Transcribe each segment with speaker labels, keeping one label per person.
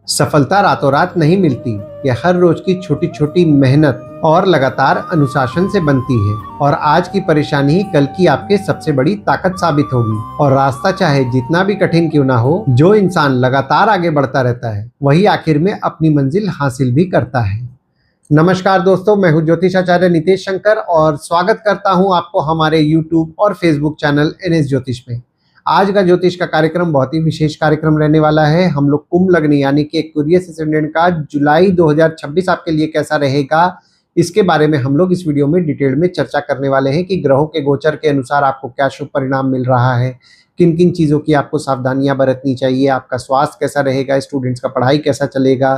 Speaker 1: सफलता रातों रात नहीं मिलती। ये हर रोज की छोटी छोटी मेहनत और लगातार अनुशासन से बनती है। और आज की परेशानी ही कल की आपके सबसे बड़ी ताकत साबित होगी। और रास्ता चाहे जितना भी कठिन क्यों ना हो, जो इंसान लगातार आगे बढ़ता रहता है वही आखिर में अपनी मंजिल हासिल भी करता है। नमस्कार दोस्तों, मैं हूँ ज्योतिषाचार्य नितेश शंकर और स्वागत करता हूँ आपको हमारे यूट्यूब और फेसबुक चैनल NS ज्योतिष में। आज का ज्योतिष का कार्यक्रम बहुत ही विशेष कार्यक्रम रहने वाला है। हम लोग कुंभ लग्न यानी कि एक्वेरियस एसेंडेंट का जुलाई 2026 आपके लिए कैसा रहेगा, इसके बारे में हम लोग इस वीडियो में डिटेल में चर्चा करने वाले हैं कि ग्रहों के गोचर के अनुसार आपको क्या शुभ परिणाम मिल रहा है, किन किन चीज़ों की आपको सावधानियां बरतनी चाहिए, आपका स्वास्थ्य कैसा रहेगा, स्टूडेंट्स का पढ़ाई कैसा चलेगा,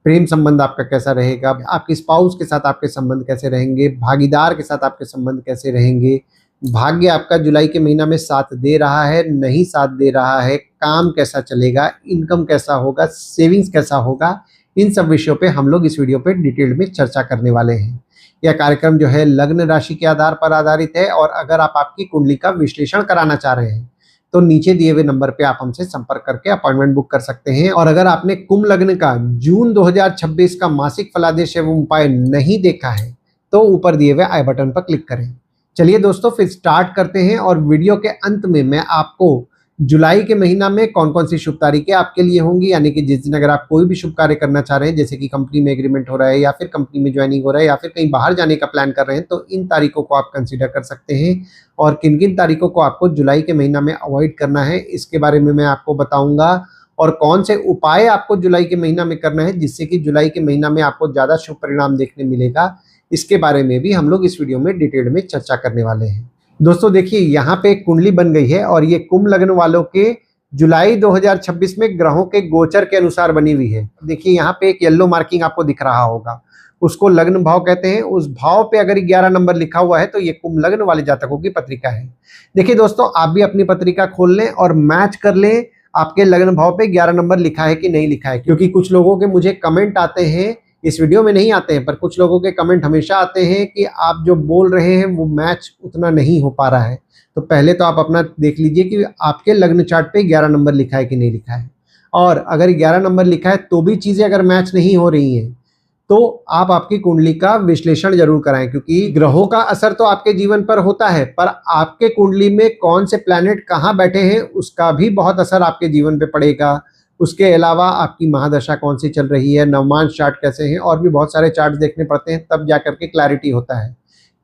Speaker 1: प्रेम संबंध आपका कैसा रहेगा, आपके स्पाउस के साथ आपके संबंध कैसे रहेंगे, भागीदार के साथ आपके संबंध कैसे रहेंगे, भाग्य आपका जुलाई के महीना में साथ दे रहा है नहीं साथ दे रहा है, काम कैसा चलेगा, इनकम कैसा होगा, सेविंग्स कैसा होगा, इन सब विषयों पे हम लोग इस वीडियो पे डिटेल में चर्चा करने वाले हैं। यह कार्यक्रम जो है लग्न राशि के आधार पर आधारित है और अगर आप आपकी कुंडली का विश्लेषण कराना चाह रहे हैं तो नीचे दिए हुए नंबर पे आप हमसे संपर्क करके अपॉइंटमेंट बुक कर सकते हैं। और अगर आपने कुंभ लग्न का जून 2026 का मासिक फलादेश एवं उपाय नहीं देखा है तो ऊपर दिए हुए आई बटन पर क्लिक करें। चलिए दोस्तों, फिर स्टार्ट करते हैं और वीडियो के अंत में मैं आपको जुलाई के महीना में कौन कौन सी शुभ तारीखें आपके लिए होंगी, यानी कि जिस दिन अगर आप कोई भी शुभ कार्य करना चाह रहे हैं, जैसे कि कंपनी में एग्रीमेंट हो रहा है या फिर कंपनी में ज्वाइनिंग हो रहा है या फिर कहीं बाहर जाने का प्लान कर रहे हैं, तो इन तारीखों को आप कंसीडर कर सकते हैं। और किन किन तारीखों को आपको जुलाई के महीना में अवॉइड करना है इसके बारे में मैं आपको बताऊंगा। और कौन से उपाय आपको जुलाई के महीना में करना है जिससे कि जुलाई के महीना में आपको ज़्यादा शुभ परिणाम देखने मिलेगा, इसके बारे में भी हम लोग इस वीडियो में डिटेल में चर्चा करने वाले हैं। दोस्तों देखिए, यहाँ पे एक कुंडली बन गई है और ये कुंभ लग्न वालों के जुलाई 2026 में ग्रहों के गोचर के अनुसार बनी हुई है। देखिए यहाँ पे एक येलो मार्किंग आपको दिख रहा होगा, उसको लग्न भाव कहते हैं। उस भाव पे अगर 11 नंबर लिखा हुआ है तो ये कुंभ लग्न वाले जातकों की पत्रिका है। देखिए दोस्तों, आप भी अपनी पत्रिका खोल लें और मैच कर लें आपके लग्न भाव पे 11 नंबर लिखा है कि नहीं लिखा है, क्योंकि कुछ लोगों के मुझे कमेंट आते हैं, इस वीडियो में नहीं आते हैं पर कुछ लोगों के कमेंट हमेशा आते हैं कि आप जो बोल रहे हैं वो मैच उतना नहीं हो पा रहा है। तो पहले तो आप अपना देख लीजिए कि आपके लग्न चार्ट पे 11 नंबर लिखा है कि नहीं लिखा है। और अगर 11 नंबर लिखा है तो भी चीज़ें अगर मैच नहीं हो रही हैं तो आप आपकी कुंडली का विश्लेषण जरूर कराएं, क्योंकि ग्रहों का असर तो आपके जीवन पर होता है पर आपके कुंडली में कौन से प्लैनेट कहाँ बैठे हैं उसका भी बहुत असर आपके जीवन पे पड़ेगा। उसके अलावा आपकी महादशा कौन सी चल रही है, नवमांश चार्ट कैसे हैं, और भी बहुत सारे चार्ट देखने पड़ते हैं, तब जाकर के क्लैरिटी होता है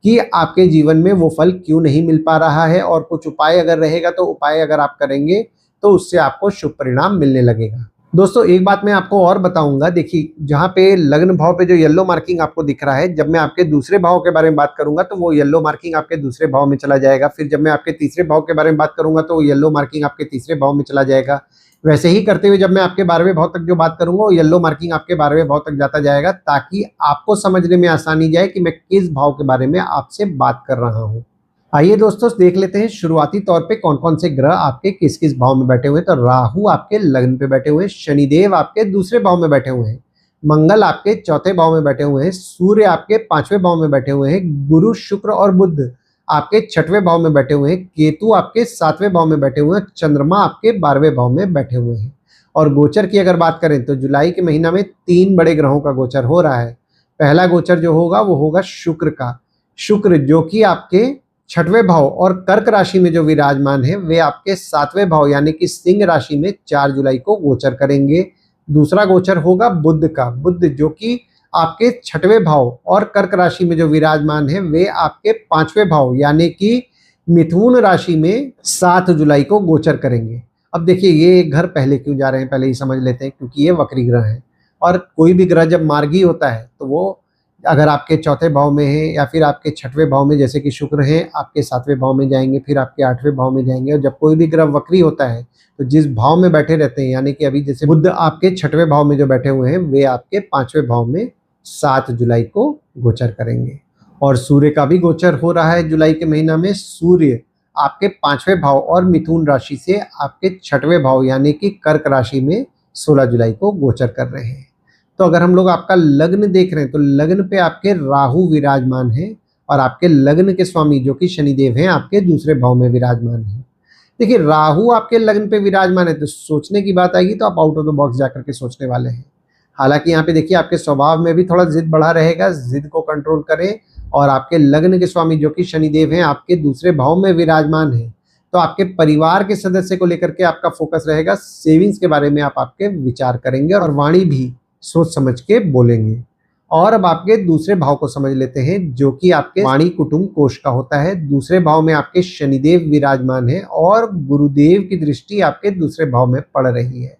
Speaker 1: कि आपके जीवन में वो फल क्यों नहीं मिल पा रहा है। और कुछ उपाय अगर रहेगा तो उपाय अगर आप करेंगे तो उससे आपको शुभ परिणाम मिलने लगेगा। दोस्तों एक बात मैं आपको और बताऊंगा, देखिए जहाँ पे लग्न भाव पे जो येलो मार्किंग आपको दिख रहा है, जब मैं आपके दूसरे भाव के बारे में बात करूंगा तो वो येलो मार्किंग आपके दूसरे भाव में चला जाएगा। फिर जब मैं आपके तीसरे भाव के बारे में बात करूंगा तो वो येलो मार्किंग आपके तीसरे भाव में चला जाएगा। वैसे ही करते हुए जब मैं आपके 12वें भाव तक जो बात करूंगा वो येलो मार्किंग आपके 12वें भाव तक जाता जाएगा, ताकि आपको समझने में आसानी जाए कि मैं किस भाव के बारे में आपसे बात कर रहा हूँ। आइए दोस्तों देख लेते हैं शुरुआती तौर पे कौन कौन से ग्रह आपके किस किस भाव में बैठे हुए हैं। तो राहु आपके लग्न पे बैठे हुए हैं, शनिदेव आपके दूसरे भाव में बैठे हुए हैं, मंगल आपके चौथे भाव में बैठे हुए हैं, सूर्य आपके 5वें भाव में बैठे हुए हैं, गुरु शुक्र और बुध आपके 6वें भाव में बैठे हुए हैं, केतु आपके 7वें भाव में बैठे हुए हैं, चंद्रमा आपके 12वें भाव में बैठे हुए हैं। और गोचर की अगर बात करें तो जुलाई के महीना में 3 बड़े ग्रहों का गोचर हो रहा है। पहला गोचर जो होगा वो होगा शुक्र का। शुक्र जो कि आपके 6वें भाव और कर्क राशि में जो विराजमान है वे आपके 7वें भाव यानी कि सिंह राशि में 4 जुलाई को गोचर करेंगे। दूसरा गोचर होगा बुध का। बुध जो कि आपके 6वें भाव और कर्क राशि में जो विराजमान है वे आपके 5वें भाव यानी कि मिथुन राशि में 7 जुलाई को गोचर करेंगे। अब देखिए ये घर पहले क्यों जा रहे हैं पहले ही समझ लेते हैं, क्योंकि ये वक्री ग्रह है और कोई भी ग्रह जब मार्गी होता है तो वो अगर आपके चौथे भाव में है या फिर आपके 6वें भाव में, जैसे कि शुक्र है आपके 7वें भाव में जाएंगे, फिर आपके 8वें भाव में जाएंगे। और जब कोई भी ग्रह वक्री होता है तो जिस भाव में बैठे रहते हैं, यानी कि अभी जैसे बुध आपके 6वें भाव में जो बैठे हुए हैं वे आपके 5वें भाव में 7 जुलाई को गोचर करेंगे। और सूर्य का भी गोचर हो रहा है जुलाई के महीना में। सूर्य आपके 5वें भाव और मिथुन राशि से आपके 6वें भाव यानी कि कर्क राशि में 16 जुलाई को गोचर कर रहे हैं। तो अगर हम लोग आपका लग्न देख रहे हैं तो लग्न पे आपके राहु विराजमान है और आपके लग्न के स्वामी जो कि शनिदेव हैं आपके दूसरे भाव में विराजमान है। देखिए राहु आपके लग्न पे विराजमान है तो सोचने की बात आएगी तो आप आउट ऑफ द बॉक्स जाकर के सोचने वाले हैं। हालांकि यहाँ पे देखिए आपके स्वभाव में भी थोड़ा जिद बढ़ा रहेगा, जिद को कंट्रोल करें। और आपके लग्न के स्वामी जो कि शनिदेव हैं आपके दूसरे भाव में विराजमान है, तो आपके परिवार के सदस्य को लेकर के आपका फोकस रहेगा। सेविंग्स के बारे में आप आपके विचार करेंगे और वाणी भी सोच समझ के बोलेंगे। और अब आपके दूसरे भाव को समझ लेते हैं जो कि आपके वाणी कुटुंब कोष का होता है। दूसरे भाव में आपके शनिदेव विराजमान है और गुरुदेव की दृष्टि आपके दूसरे भाव में पड़ रही है।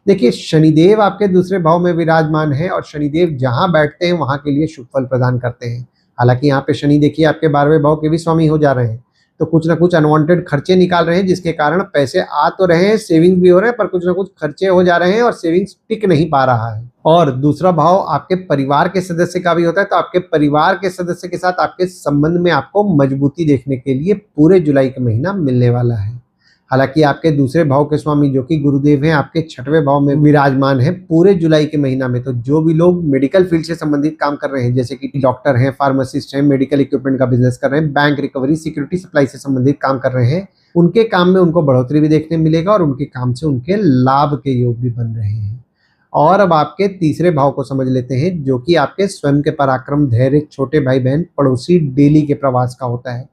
Speaker 1: देखिए शनिदेव आपके दूसरे भाव में विराजमान है और शनिदेव जहां बैठते हैं वहां के लिए शुभ फल प्रदान करते हैं। हालांकि यहाँ पे शनि देखिए आपके 12वें भाव के भी स्वामी हो जा रहे हैं, तो कुछ ना कुछ अनवांटेड खर्चे निकाल रहे हैं जिसके कारण पैसे आ तो रहे हैं, सेविंग भी हो रहे हैं, पर कुछ ना कुछ खर्चे हो जा रहे हैं और सेविंग्स टिक नहीं पा रहा है। और दूसरा भाव आपके परिवार के सदस्य का भी होता है, तो आपके परिवार के सदस्य के साथ आपके संबंध में आपको मजबूती देखने के लिए पूरे जुलाई का महीना मिलने वाला है। हालांकि आपके दूसरे भाव के स्वामी जो कि गुरुदेव हैं आपके 6वें भाव में विराजमान है पूरे जुलाई के महीना में। तो जो भी लोग मेडिकल फील्ड से संबंधित काम कर रहे हैं, जैसे कि डॉक्टर हैं, फार्मासिस्ट हैं, मेडिकल इक्विपमेंट का बिजनेस कर रहे हैं, बैंक रिकवरी, सिक्योरिटी सप्लाई से संबंधित काम कर रहे हैं, उनके काम में उनको बढ़ोतरी भी देखने मिलेगा और उनके काम से उनके लाभ के योग भी बन रहे हैं। और अब आपके तीसरे भाव को समझ लेते हैं जो कि आपके स्वयं के पराक्रम, धैर्य, छोटे भाई बहन, पड़ोसी, डेली के प्रवास का होता है।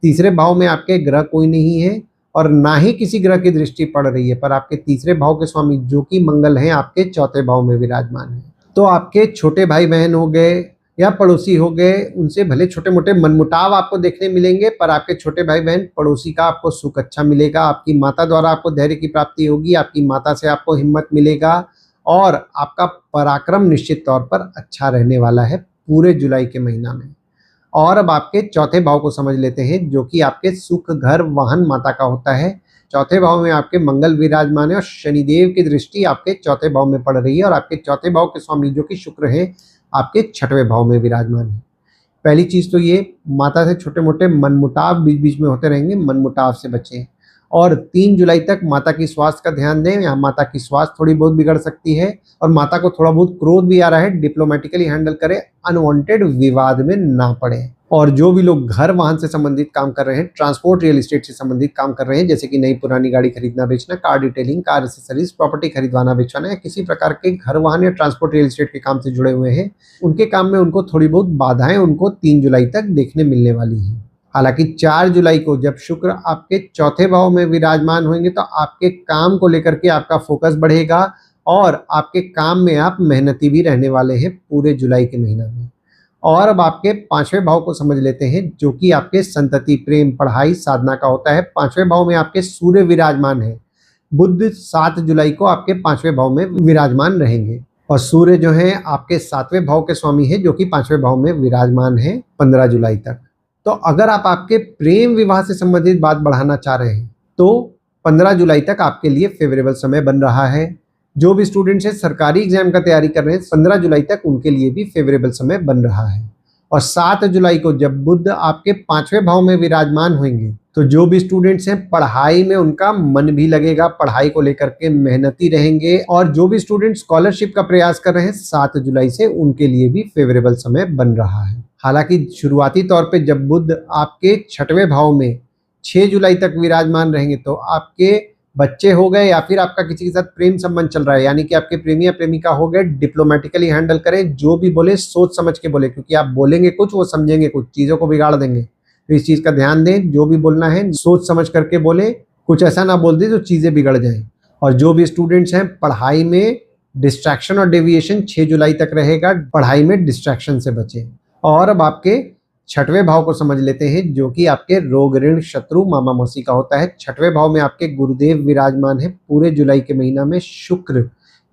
Speaker 1: तीसरे भाव में आपके ग्रह कोई नहीं है और ना ही किसी ग्रह की दृष्टि पड़ रही है, पर आपके तीसरे भाव के स्वामी जो कि मंगल हैं आपके 4थे भाव में विराजमान है। तो आपके छोटे भाई बहन हो गए या पड़ोसी हो गए, उनसे भले छोटे मोटे मनमुटाव आपको देखने मिलेंगे, पर आपके छोटे भाई बहन पड़ोसी का आपको सुख अच्छा मिलेगा। आपकी माता द्वारा आपको धैर्य की प्राप्ति होगी, आपकी माता से आपको हिम्मत मिलेगा और आपका पराक्रम निश्चित तौर पर अच्छा रहने वाला है पूरे जुलाई के महीना में। और अब आपके 4थे भाव को समझ लेते हैं जो कि आपके सुख, घर, वाहन, माता का होता है। 4थे भाव में आपके मंगल विराजमान है और शनिदेव की दृष्टि आपके 4थे भाव में पड़ रही है और आपके 4थे भाव के स्वामी जो कि शुक्र है आपके 6वें भाव में विराजमान है। पहली चीज तो ये, माता से छोटे मोटे मनमुटाव बीच बीच में होते रहेंगे, मनमुटाव से बचें। और 3 जुलाई तक माता की स्वास्थ्य का ध्यान दें, यहाँ माता की स्वास्थ्य थोड़ी बहुत बिगड़ सकती है और माता को थोड़ा बहुत क्रोध भी आ रहा है, डिप्लोमेटिकली हैंडल करें, अनवांटेड विवाद में ना पड़े। और जो भी लोग घर वाहन से संबंधित काम कर रहे हैं, ट्रांसपोर्ट रियल एस्टेट से संबंधित काम कर रहे हैं, जैसे कि नई पुरानी गाड़ी खरीदना बेचना, car detailing, car accessories, property खरीदवाना बेचवाना या किसी प्रकार के घर वाहन या ट्रांसपोर्ट रियल एस्टेट के काम से जुड़े हुए हैं, उनके काम में उनको थोड़ी बहुत बाधाएं उनको 3 जुलाई तक देखने मिलने वाली हैं। हालांकि 4 जुलाई को जब शुक्र आपके 4थे भाव में विराजमान होंगे तो आपके काम को लेकर के आपका फोकस बढ़ेगा और आपके काम में आप मेहनती भी रहने वाले हैं पूरे जुलाई के महीना में। और अब आपके 5वें भाव को समझ लेते हैं जो कि आपके संतति, प्रेम, पढ़ाई, साधना का होता है। 5वें भाव में आपके सूर्य विराजमान है। बुध 7 जुलाई को आपके 5वें भाव में विराजमान रहेंगे और सूर्य जो है आपके 7वें भाव के स्वामी है जो कि 5वें भाव में विराजमान है 15 जुलाई तक। तो अगर आप आपके प्रेम विवाह से संबंधित बात बढ़ाना चाह रहे हैं तो 15 जुलाई तक आपके लिए फेवरेबल समय बन रहा है। जो भी स्टूडेंट्स हैं सरकारी एग्जाम का तैयारी कर रहे हैं, 15 जुलाई तक उनके लिए भी फेवरेबल समय बन रहा है। और 7 जुलाई को जब बुध आपके 5वें भाव में विराजमान होंगे तो जो भी स्टूडेंट्स हैं पढ़ाई में उनका मन भी लगेगा, पढ़ाई को लेकर के मेहनती रहेंगे। और जो भी स्टूडेंट स्कॉलरशिप का प्रयास कर रहे हैं 7 जुलाई से उनके लिए भी फेवरेबल समय बन रहा है। हालांकि शुरुआती तौर पे जब बुध आपके 6वें भाव में 6 जुलाई तक विराजमान रहेंगे तो आपके बच्चे हो गए या फिर आपका किसी के साथ प्रेम संबंध चल रहा है, यानी कि आपके प्रेमी या प्रेमिका हो गए, डिप्लोमेटिकली हैंडल करें। जो भी बोले सोच समझ के बोले, क्योंकि आप बोलेंगे कुछ वो समझेंगे कुछ, चीज़ों को बिगाड़ देंगे। तो इस चीज़ का ध्यान दें, जो भी बोलना है सोच समझ करके बोले, कुछ ऐसा ना बोल दे जो चीज़ें बिगड़ जाएं। और जो भी स्टूडेंट्स हैं पढ़ाई में डिस्ट्रैक्शन और डेविएशन 6 जुलाई तक रहेगा, पढ़ाई में डिस्ट्रैक्शन से बचें। और अब आपके 6वें भाव को समझ लेते हैं जो कि आपके रोग, ऋण, शत्रु, मामा मौसी का होता है। 6वें भाव में आपके गुरुदेव विराजमान है पूरे जुलाई के महीना में। शुक्र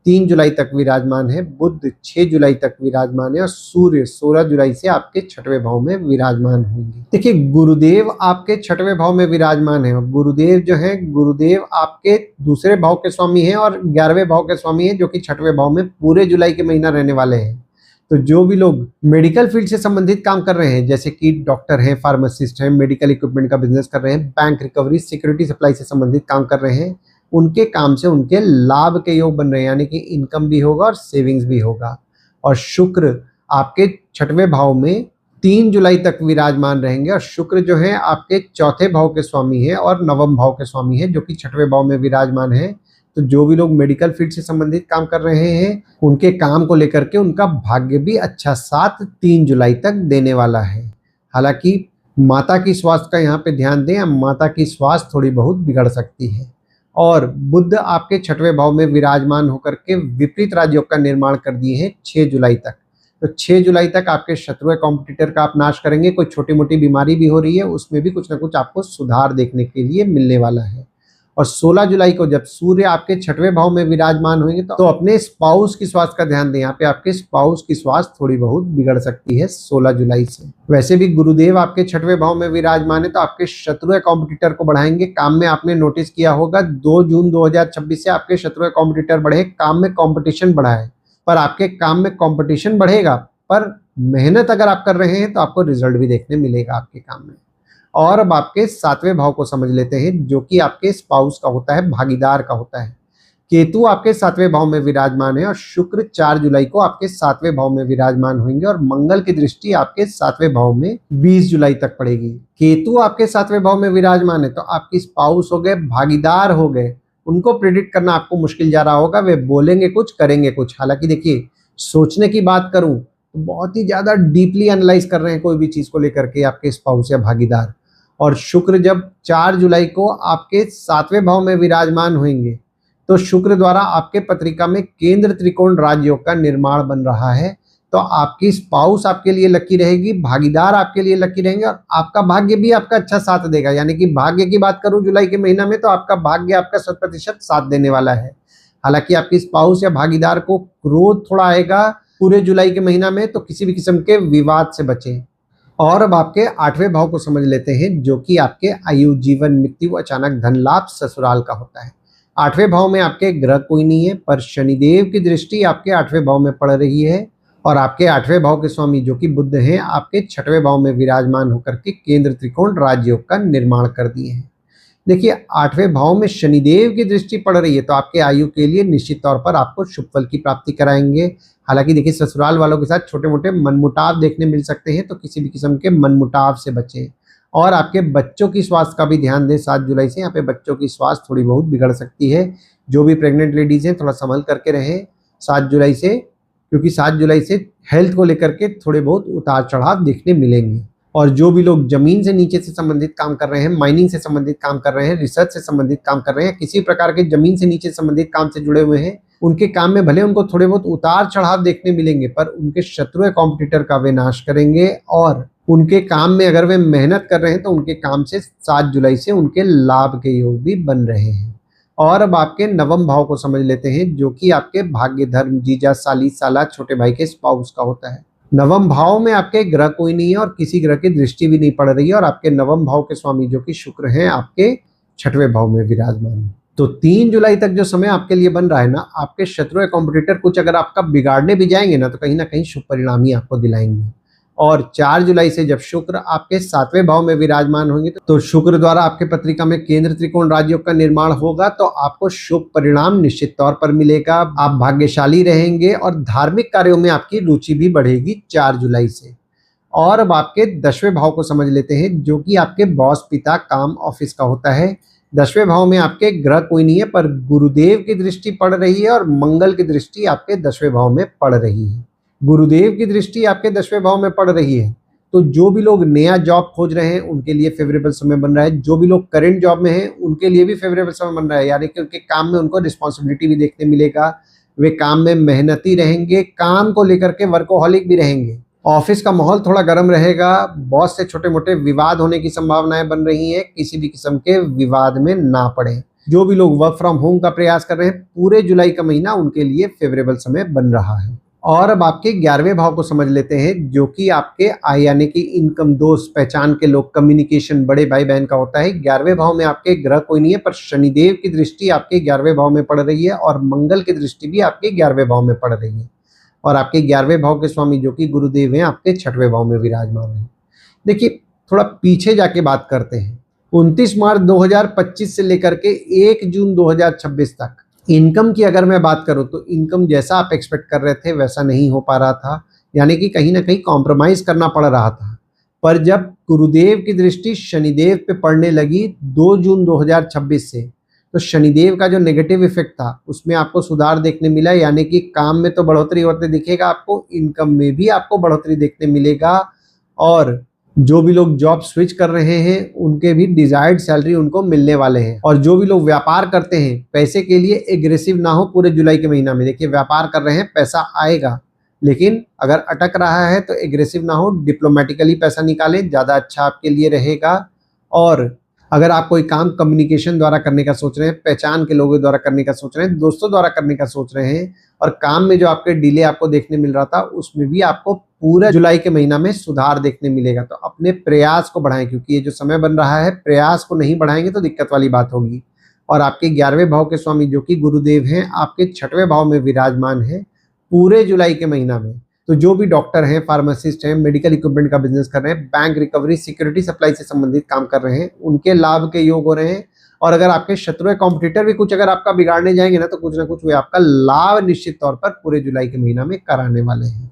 Speaker 1: 3 जुलाई तक विराजमान है, बुध 6 जुलाई तक विराजमान है और सूर्य 16 जुलाई से आपके 6वें भाव में विराजमान होंगे। देखिए गुरुदेव आपके 6वें भाव में विराजमान है और गुरुदेव जो है, गुरुदेव आपके दूसरे भाव के स्वामी हैं और 11वें भाव के स्वामी हैं जो कि 6वें भाव में पूरे जुलाई के महीना रहने वाले हैं। तो जो भी लोग मेडिकल फील्ड से संबंधित काम कर रहे हैं, जैसे कि डॉक्टर हैं, फार्मासिस्ट हैं, मेडिकल इक्विपमेंट का बिजनेस कर रहे हैं, बैंक रिकवरी, सिक्योरिटी सप्लाई से संबंधित काम कर रहे हैं, उनके काम से उनके लाभ के योग बन रहे हैं, यानी कि इनकम भी होगा और सेविंग्स भी होगा। और शुक्र आपके 6वें भाव में 3 जुलाई तक विराजमान रहेंगे। और शुक्र जो है आपके चौथे भाव के स्वामी है और नवम भाव के स्वामी है, जो कि छठवें भाव में विराजमान है। तो जो भी लोग मेडिकल फील्ड से संबंधित काम कर रहे हैं, उनके काम को लेकर के उनका भाग्य भी अच्छा साथ 3 जुलाई तक देने वाला है। हालांकि माता की स्वास्थ्य का यहाँ पे ध्यान दें, माता की स्वास्थ्य थोड़ी बहुत बिगड़ सकती है। और बुध आपके छठवें भाव में विराजमान होकर के विपरीत राजयोग का निर्माण कर दिए हैं 6 जुलाई तक। तो 6 जुलाई तक आपके शत्रु कॉम्पिटिटर का आप नाश करेंगे। कोई छोटी मोटी बीमारी भी हो रही है, उसमें भी कुछ ना कुछ आपको सुधार देखने के लिए मिलने वाला है। और 16 जुलाई को जब सूर्य आपके छठवें भाव में विराजमान होंगे तो अपने स्पाउस की स्वास्थ्य का ध्यान दें। यहाँ पे आपके स्पाउस की स्वास्थ्य थोड़ी बहुत बिगड़ सकती है 16 जुलाई से। वैसे भी गुरुदेव आपके छठवें भाव में विराजमान है, तो आपके शत्रु कॉम्पिटिटर को बढ़ाएंगे। काम में आपने नोटिस किया होगा 2 जून 2026 से आपके शत्रु कॉम्पिटिटर बढ़े, काम में कॉम्पिटिशन बढ़ा है। पर आपके काम में कंपटीशन बढ़ेगा, पर मेहनत अगर आप कर रहे हैं तो आपको रिजल्ट भी देखने मिलेगा आपके काम में। और अब आपके 7वें भाव को समझ लेते हैं, जो कि आपके स्पाउस का होता है, भागीदार का होता है। केतु आपके 7वें भाव में विराजमान है और शुक्र 4 जुलाई को आपके 7वें भाव में विराजमान होंगे। और मंगल की दृष्टि आपके 7वें भाव में 20 जुलाई तक पड़ेगी। केतु आपके 7वें भाव में विराजमान है, तो आपकी स्पाउस हो गए, भागीदार हो गए, उनको प्रेडिक्ट करना आपको मुश्किल जा रहा होगा। वे बोलेंगे कुछ, करेंगे कुछ। हालांकि देखिए, सोचने की बात करूं तो बहुत ही ज्यादा डीपली एनालाइज कर रहे हैं कोई भी चीज को लेकर के आपके स्पाउस या भागीदार। और शुक्र जब 4 जुलाई को आपके 7वें भाव में विराजमान होंगे, तो शुक्र द्वारा आपके पत्रिका में केंद्र त्रिकोण राजयोग का निर्माण बन रहा है। तो आपकी स्पाउस आपके लिए लकी रहेगी, भागीदार आपके लिए लकी रहेंगे, और आपका भाग्य भी आपका अच्छा साथ देगा। यानी कि भाग्य की बात करूं जुलाई के महीना में, तो आपका भाग्य आपका 100% साथ देने वाला है। हालांकि आपकी स्पाउस या भागीदार को क्रोध थोड़ा आएगा पूरे जुलाई के महीना में, तो किसी भी किस्म के विवाद से बचें। और अब आपके 8वें भाव को समझ लेते हैं, जो कि आपके आयु, जीवन, मृत्यु, अचानक धन लाभ, ससुराल का होता है। 8वें भाव में आपके ग्रह कोई नहीं है, पर शनिदेव की दृष्टि आपके 8वें भाव में पड़ रही है। और आपके 8वें भाव के स्वामी जो कि बुध हैं, आपके 6वें भाव में विराजमान होकर के केंद्र त्रिकोण राजयोग का निर्माण कर दिए हैं। देखिए, 8वें भाव में शनिदेव की दृष्टि पड़ रही है, तो आपके आयु के लिए निश्चित तौर पर आपको शुभ फल की प्राप्ति कराएंगे। हालांकि देखिए, ससुराल वालों के साथ छोटे मोटे मनमुटाव देखने मिल सकते हैं, तो किसी भी किस्म के मनमुटाव से बचें। और आपके बच्चों की स्वास्थ्य का भी ध्यान दें। 7 जुलाई से यहाँ पे बच्चों की स्वास्थ्य थोड़ी बहुत बिगड़ सकती है। जो भी प्रेग्नेंट लेडीज हैं, थोड़ा संभल करके रहें 7 जुलाई से, क्योंकि 7 जुलाई से हेल्थ को लेकर के थोड़े बहुत उतार चढ़ाव देखने मिलेंगे। और जो भी लोग जमीन से नीचे से संबंधित काम कर रहे हैं, माइनिंग से संबंधित काम कर रहे हैं, रिसर्च से संबंधित काम कर रहे हैं, किसी प्रकार के जमीन से नीचे संबंधित काम से जुड़े हुए हैं, उनके काम में भले उनको थोड़े बहुत उतार चढ़ाव देखने मिलेंगे, पर उनके शत्रु या कॉम्पिटिटर का वे नाश करेंगे। और उनके काम में अगर वे मेहनत कर रहे हैं, तो उनके काम से 7 जुलाई से उनके लाभ के योग भी बन रहे हैं। और अब आपके नवम भाव को समझ लेते हैं, जो कि आपके भाग्य, धर्म, जीजा, साली, साला, छोटे भाई के स्पाउस का होता है। नवम भाव में आपके ग्रह कोई नहीं है और किसी ग्रह की दृष्टि भी नहीं पड़ रही है। और आपके नवम भाव के स्वामी जो कि शुक्र हैं, आपके 6वें भाव में विराजमान है। तो 3 जुलाई तक जो समय आपके लिए बन रहा है ना, आपके शत्रु या कॉम्पिटिटर कुछ अगर आपका बिगाड़ने भी जाएंगे ना, तो ना कहीं शुभ परिणाम ही आपको दिलाएंगे। और 4 जुलाई से जब शुक्र आपके 7वें भाव में विराजमान होंगे, तो शुक्र द्वारा आपके पत्रिका में केंद्र त्रिकोण राजयोग का निर्माण होगा, तो आपको शुभ परिणाम निश्चित तौर पर मिलेगा। आप भाग्यशाली रहेंगे और धार्मिक कार्यों में आपकी रुचि भी बढ़ेगी 4 जुलाई से। और अब आपके 10वें भाव को समझ लेते हैं, जो कि आपके बॉस, पिता, काम, ऑफिस का होता है। 10वें भाव में आपके ग्रह कोई नहीं है, पर गुरुदेव की दृष्टि पड़ रही है और मंगल की दृष्टि आपके 10वें भाव में पड़ रही है। गुरुदेव की दृष्टि आपके 10वें भाव में पड़ रही है, तो जो भी लोग नया जॉब खोज रहे हैं उनके लिए फेवरेबल समय बन रहा है। जो भी लोग करंट जॉब में हैं उनके लिए भी फेवरेबल समय बन रहा है। यानी कि उनके काम में उनको रिस्पॉन्सिबिलिटी भी देखने मिलेगा, वे काम में मेहनती रहेंगे, काम को लेकर के वर्कोहॉलिक भी रहेंगे। ऑफिस का माहौल थोड़ा गर्म रहेगा, बॉस से छोटे मोटे विवाद होने की संभावनाएं बन रही हैं, किसी भी किस्म के विवाद में ना पड़े। जो भी लोग वर्क फ्रॉम होम का प्रयास कर रहे हैं, पूरे जुलाई का महीना उनके लिए फेवरेबल समय बन रहा है। और अब आपके 11वें भाव को समझ लेते हैं, जो कि आपके आय यानी कि इनकम, दोस्त, पहचान के लोग, कम्युनिकेशन, बड़े भाई बहन का होता है। 11वें भाव में आपके ग्रह कोई नहीं है, पर शनिदेव की दृष्टि आपके 11वें भाव में पड़ रही है और मंगल की दृष्टि भी आपके 11वें भाव में पड़ रही है। और आपके 11वें भाव के स्वामी जो कि गुरुदेव हैं, आपके 6वें भाव में विराजमान है। देखिए, थोड़ा पीछे जाके बात करते हैं। 29 मार्च 2025 से लेकर के 1 जून 2026 तक इनकम की अगर मैं बात करूं, तो इनकम जैसा आप एक्सपेक्ट कर रहे थे वैसा नहीं हो पा रहा था। यानी कि कहीं ना कहीं कॉम्प्रोमाइज करना पड़ रहा था। पर जब गुरुदेव की दृष्टि शनिदेव पे पड़ने लगी 2 जून 2026 से, तो शनिदेव का जो नेगेटिव इफेक्ट था उसमें आपको सुधार देखने मिला, यानी कि काम में तो बढ़ोतरी होते दिखेगा, आपको इनकम में भी आपको बढ़ोतरी देखने मिलेगा। और जो भी लोग जॉब स्विच कर रहे हैं उनके भी डिजायर्ड सैलरी उनको मिलने वाले हैं। और जो भी लोग व्यापार करते हैं पैसे के लिए एग्रेसिव ना हो पूरे जुलाई के महीना में। देखिए व्यापार कर रहे हैं, पैसा आएगा, लेकिन अगर अटक रहा है तो एग्रेसिव ना हो, डिप्लोमेटिकली पैसा निकालें, ज़्यादा अच्छा आपके लिए रहेगा। और अगर आप कोई काम कम्युनिकेशन द्वारा करने का सोच रहे हैं, पहचान के लोगों द्वारा करने का सोच रहे हैं, दोस्तों द्वारा करने का सोच रहे हैं, और काम में जो आपके डिले आपको देखने मिल रहा था उसमें भी आपको पूरा जुलाई के महीना में सुधार देखने मिलेगा। तो अपने प्रयास को बढ़ाएं, क्योंकि ये जो समय बन रहा है प्रयास को नहीं बढ़ाएंगे तो दिक्कत वाली बात होगी। और आपके 11वें भाव के स्वामी जो कि गुरुदेव हैं आपके 6वें भाव में विराजमान है पूरे जुलाई के महीना में। तो जो भी डॉक्टर हैं, फार्मासिस्ट हैं, मेडिकल इक्विपमेंट का बिजनेस कर रहे हैं, बैंक रिकवरी, सिक्योरिटी सप्लाई से संबंधित काम कर रहे हैं, उनके लाभ के योग हो रहे हैं। और अगर आपके शत्रु कॉम्पिटिटर भी कुछ अगर आपका बिगाड़ने जाएंगे ना, तो कुछ ना कुछ वे आपका लाभ निश्चित तौर पर पूरे जुलाई के महीना में कराने वाले हैं।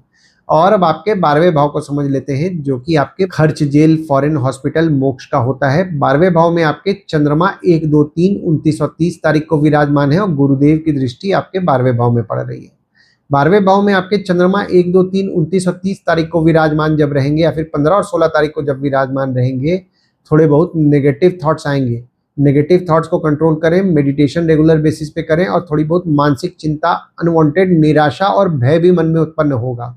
Speaker 1: और अब आपके 12वें भाव को समझ लेते हैं, जो कि आपके खर्च, जेल, फॉरेन, हॉस्पिटल, मोक्ष का होता है। 12वें भाव में आपके चंद्रमा 1, 2, 3, 29 और 30 तारीख को विराजमान है, और गुरुदेव की दृष्टि आपके 12वें भाव में पड़ रही है। 12वें भाव में आपके चंद्रमा 1, 2, 3, 29 और 30 तारीख को विराजमान जब रहेंगे, या फिर 15 और 16 तारीख को जब विराजमान रहेंगे, थोड़े बहुत नेगेटिव थॉट्स आएंगे। नेगेटिव थॉट्स को कंट्रोल करें, मेडिटेशन रेगुलर बेसिस पे करें, और थोड़ी बहुत मानसिक चिंता, अनवांटेड निराशा और भय भी मन में उत्पन्न होगा,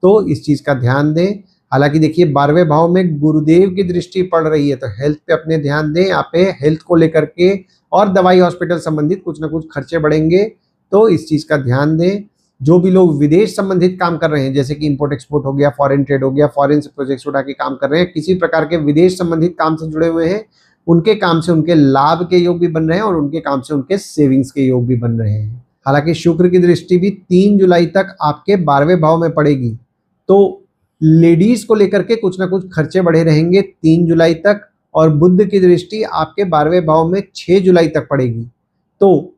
Speaker 1: तो इस चीज़ का ध्यान दें। हालांकि देखिए 12वें भाव में गुरुदेव की दृष्टि पड़ रही है, तो हेल्थ पे अपने ध्यान दें। यहाँ पे हेल्थ को लेकर के और दवाई हॉस्पिटल संबंधित कुछ ना कुछ खर्चे बढ़ेंगे, तो इस चीज़ का ध्यान दें। जो भी लोग विदेश संबंधित काम कर रहे हैं, जैसे कि इंपोर्ट एक्सपोर्ट हो गया, फॉरेन ट्रेड हो गया, फॉरेन से प्रोजेक्ट्स उठा के काम कर रहे हैं, किसी प्रकार के विदेश संबंधित काम से जुड़े हुए हैं, उनके काम से उनके लाभ के योग भी बन रहे हैं, और उनके काम से उनके सेविंग्स के योग भी बन रहे हैं। हालांकि शुक्र की दृष्टि भी 3 जुलाई तक आपके 12वें भाव में पड़ेगी, तो लेडीज को लेकर के कुछ ना कुछ खर्चे बढ़े रहेंगे 3 जुलाई तक। और बुध की दृष्टि आपके 12वें भाव में 6 जुलाई तक पड़ेगी, तो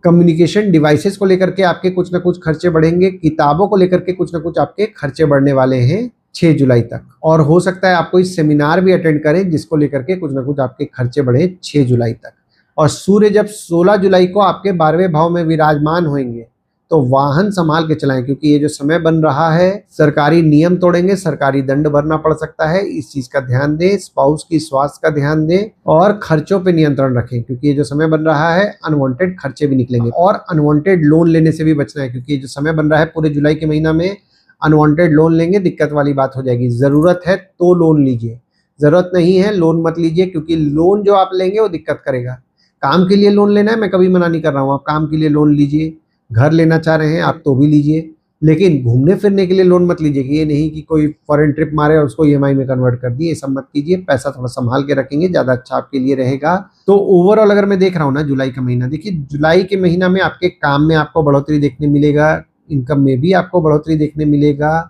Speaker 1: कम्युनिकेशन डिवाइसेस को लेकर के आपके कुछ ना कुछ खर्चे बढ़ेंगे, किताबों को लेकर के कुछ ना कुछ आपके खर्चे बढ़ने वाले हैं 6 जुलाई तक। और हो सकता है आप कोई सेमिनार भी अटेंड करें जिसको लेकर के कुछ ना कुछ आपके खर्चे बढ़े 6 जुलाई तक। और सूर्य जब 16 जुलाई को आपके 12वें भाव में विराजमान होंगे, तो वाहन संभाल के चलाएं, क्योंकि ये जो समय बन रहा है सरकारी नियम तोड़ेंगे, सरकारी दंड भरना पड़ सकता है, इस चीज का ध्यान दें। स्पाउस की स्वास्थ्य का ध्यान दें, और खर्चों पे नियंत्रण रखें, क्योंकि ये जो समय बन रहा है अनवांटेड खर्चे भी निकलेंगे। और अनवांटेड लोन लेने से भी बचना है, क्योंकि ये जो समय बन रहा है पूरे जुलाई के महीना में अनवांटेड लोन लेंगे, दिक्कत वाली बात हो जाएगी। जरूरत है तो लोन लीजिए, जरूरत नहीं है लोन मत लीजिए, क्योंकि लोन जो आप लेंगे वो दिक्कत करेगा। काम के लिए लोन लेना है, मैं कभी मना नहीं कर रहा हूँ, आप काम के लिए लोन लीजिए। घर लेना चाह रहे हैं आप तो भी लीजिए, लेकिन घूमने फिरने के लिए लोन मत लीजिए। कि ये नहीं कि कोई फॉरेन ट्रिप मारे और उसको ईएमआई में कन्वर्ट कर दिए, ये सब मत कीजिए। पैसा थोड़ा संभाल के रखेंगे, ज़्यादा अच्छा आपके लिए रहेगा। तो ओवरऑल अगर मैं देख रहा हूँ ना जुलाई का महीना, देखिए जुलाई के महीना में आपके काम में आपको बढ़ोतरी देखने मिलेगा, इनकम में भी आपको बढ़ोतरी देखने मिलेगा।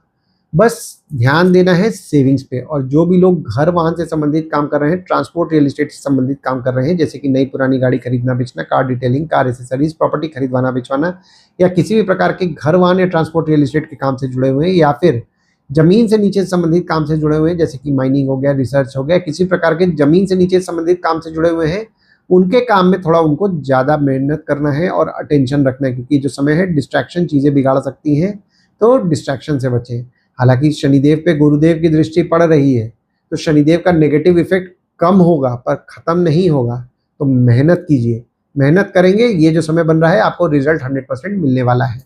Speaker 1: बस ध्यान देना है सेविंग्स पे। और जो भी लोग घर वाहन से संबंधित काम कर रहे हैं, ट्रांसपोर्ट रियल एस्टेट से संबंधित काम कर रहे हैं, जैसे कि नई पुरानी गाड़ी खरीदना बेचना, car detailing, car accessories, property खरीदवाना बेचवाना, या किसी भी प्रकार के घर वाहन या ट्रांसपोर्ट रियल एस्टेट के काम से जुड़े हुए हैं, या फिर जमीन से नीचे संबंधित काम से जुड़े हुए हैं, जैसे कि माइनिंग हो गया, रिसर्च हो गया, किसी प्रकार के जमीन से नीचे संबंधित काम से जुड़े हुए हैं, उनके काम में थोड़ा उनको ज़्यादा मेहनत करना है और अटेंशन रखना है, क्योंकि जो समय है डिस्ट्रैक्शन चीज़ें बिगाड़ सकती हैं, तो डिस्ट्रैक्शन से बचें। हालांकि शनिदेव पे गुरुदेव की दृष्टि पड़ रही है, तो शनिदेव का नेगेटिव इफेक्ट कम होगा पर ख़त्म नहीं होगा। तो मेहनत कीजिए, मेहनत करेंगे, ये जो समय बन रहा है आपको रिजल्ट 100% मिलने वाला है।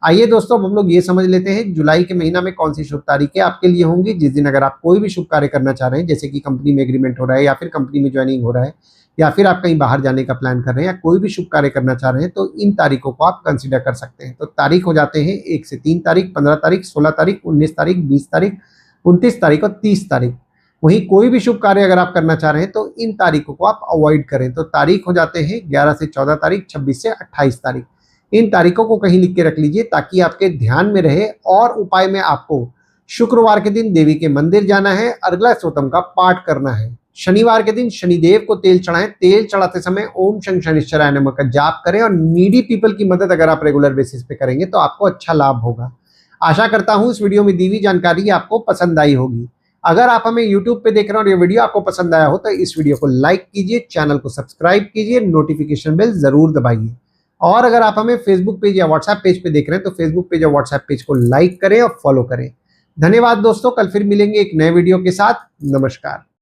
Speaker 1: आइए दोस्तों हम लोग ये समझ लेते हैं जुलाई के महीना में कौन सी शुभ तारीखें आपके लिए होंगी, जिस दिन अगर आप कोई भी शुभ कार्य करना चाह रहे हैं, जैसे कि कंपनी में एग्रीमेंट हो रहा है, या फिर कंपनी में ज्वाइनिंग हो रहा है, या फिर आप कहीं बाहर जाने का प्लान कर रहे हैं, या कोई भी शुभ कार्य करना चाह रहे हैं, तो इन तारीखों को आप कंसीडर कर सकते हैं। तो तारीख हो जाते हैं 1 से 3 तारीख, 15 तारीख, 16 तारीख, 19 तारीख, 20 तारीख, 29 तारीख और 30 तारीख। वहीं कोई भी शुभ कार्य अगर आप करना चाह रहे हैं तो इन तारीखों को आप अवॉइड करें। तो तारीख हो जाते हैं 11 से 14 तारीख, 26 से 28 तारीख। इन तारीखों को कहीं लिख के रख लीजिए ताकि आपके ध्यान में रहे। और उपाय में आपको शुक्रवार के दिन देवी के मंदिर जाना है, अर्गला स्तोत्रम का पाठ करना है। शनिवार के दिन शनिदेव को तेल चढ़ाएं, तेल चढ़ाते समय ओम शं शनिश्चराय नमः का जाप करें, और नीडी पीपल की मदद अगर आप रेगुलर बेसिस पे करेंगे तो आपको अच्छा लाभ होगा। आशा करता हूं इस वीडियो में दी हुई जानकारी आपको पसंद आई होगी। अगर आप हमें यूट्यूब पे देख रहे हो और ये वीडियो आपको पसंद आया हो तो इस वीडियो को लाइक कीजिए, चैनल को सब्सक्राइब कीजिए, नोटिफिकेशन बेल जरूर दबाइए। और अगर आप हमें फेसबुक पेज या व्हाट्सएप पेज पे देख रहे हैं तो फेसबुक पेज या व्हाट्सएप पेज को लाइक करें और फॉलो करें। धन्यवाद दोस्तों, कल फिर मिलेंगे एक नए वीडियो के साथ। नमस्कार।